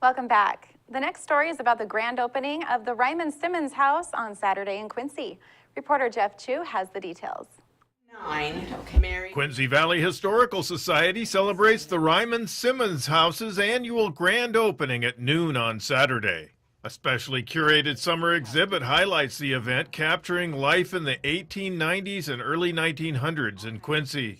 Welcome back. The next story is about the grand opening of the Ryman Simmons House on Saturday in Quincy. Reporter Jeff Chu has the details. Quincy Valley Historical Society celebrates the Ryman Simmons House's annual grand opening at noon on Saturday. A specially curated summer exhibit highlights the event, capturing life in the 1890s and early 1900s in Quincy.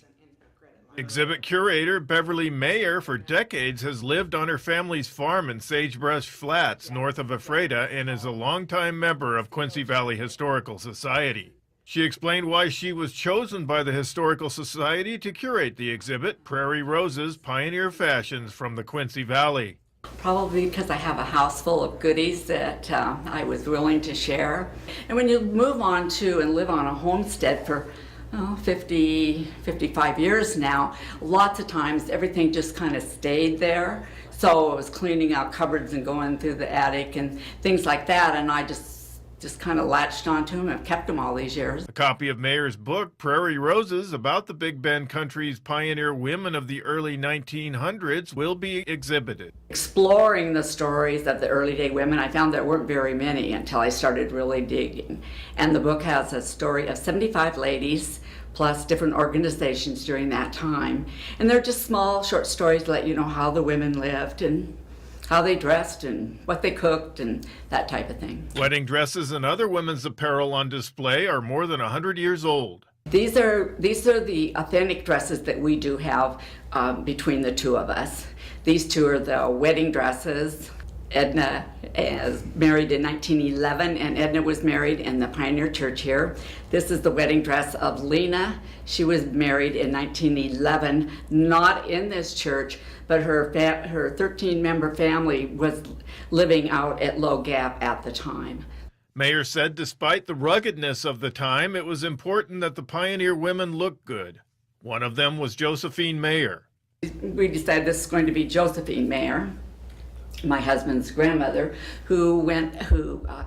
Exhibit curator Beverly Mayer for decades has lived on her family's farm in Sagebrush Flats north of Ephrata and is a longtime member of Quincy Valley Historical Society. She explained why she was chosen by the Historical Society to curate the exhibit, Prairie Roses, Pioneer Fashions from the Quincy Valley. Probably because I have a house full of goodies that I was willing to share. And when you move on to and live on a homestead for 55 years now, lots of times everything just kind of stayed there. So I was cleaning out cupboards and going through the attic and things like that, and I just kind of latched onto them and kept them all these years. A copy of Mayer's book, Prairie Roses, about the Big Bend country's pioneer women of the early 1900s, will be exhibited. Exploring the stories of the early day women, I found there weren't very many until I started really digging. And the book has a story of 75 ladies, plus different organizations during that time. And they're just small, short stories to let you know how the women lived and how they dressed and what they cooked and that type of thing. Wedding dresses and other women's apparel on display are more than 100 years old. These are the authentic dresses that we do have between the two of us. These two are the wedding dresses. Edna is married in 1911, and Edna was married in the Pioneer Church here. This is the wedding dress of Lena. She was married in 1911, not in this church, but her 13-member family was living out at Low Gap at the time. Mayer said despite the ruggedness of the time, it was important that the pioneer women looked good. One of them was Josephine Mayer. We decided this is going to be Josephine Mayer, my husband's grandmother, who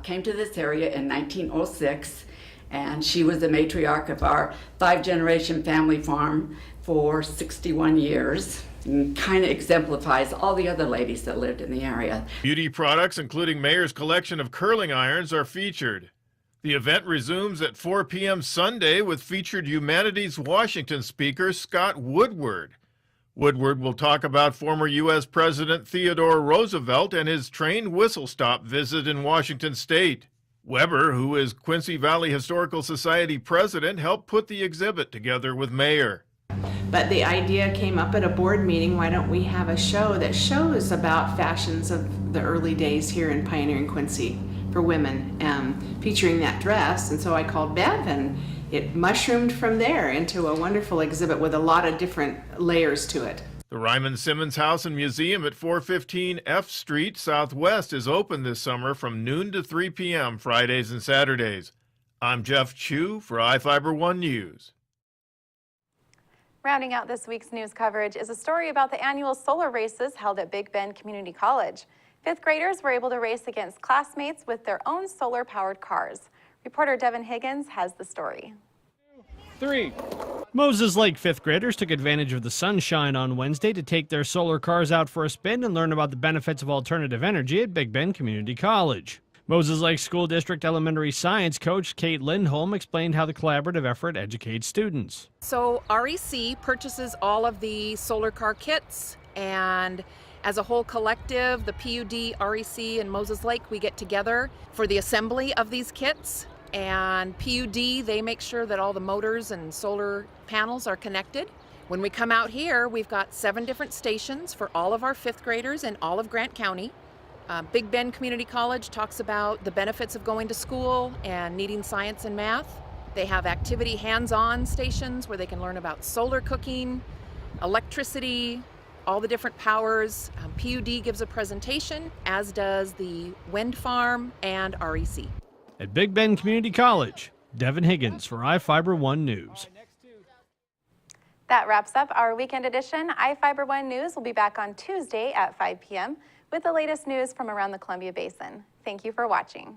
came to this area in 1906, and she was the matriarch of our 5-generation family farm for 61 years. And kind of exemplifies all the other ladies that lived in the area. Beauty products, including Mayer's collection of curling irons, are featured. The event resumes at 4 p.m. Sunday with featured Humanities Washington speaker Scott Woodward. Woodward will talk about former U.S. President Theodore Roosevelt and his train whistle-stop visit in Washington State. Weber, who is Quincy Valley Historical Society president, helped put the exhibit together with Mayer. But the idea came up at a board meeting, why don't we have a show that shows about fashions of the early days here in pioneering Quincy for women, featuring that dress. And so I called Bev, and it mushroomed from there into a wonderful exhibit with a lot of different layers to it. The Ryman Simmons House and Museum at 415 F Street Southwest is open this summer from noon to 3 p.m. Fridays and Saturdays. I'm Jeff Chu for iFIBER 1 News. Rounding out this week's news coverage is a story about the annual solar races held at Big Bend Community College. Fifth graders were able to race against classmates with their own solar-powered cars. Reporter Devin Higgins has the story. 3. Moses Lake fifth graders took advantage of the sunshine on Wednesday to take their solar cars out for a spin and learn about the benefits of alternative energy at Big Bend Community College. Moses Lake School District Elementary Science coach Kate Lindholm explained how the collaborative effort educates students. So REC purchases all of the solar car kits, and as a whole collective, the PUD, REC, and Moses Lake, we get together for the assembly of these kits. And PUD, they make sure that all the motors and solar panels are connected. When we come out here, we've got 7 different stations for all of our fifth graders in all of Grant County. Big Bend Community College talks about the benefits of going to school and needing science and math. They have activity hands-on stations where they can learn about solar cooking, electricity, all the different powers. PUD gives a presentation, as does the wind farm and REC. At Big Bend Community College, Devin Higgins for iFIBER 1 News. That wraps up our weekend edition. iFIBER 1 News will be back on Tuesday at 5 p.m. with the latest news from around the Columbia Basin. Thank you for watching.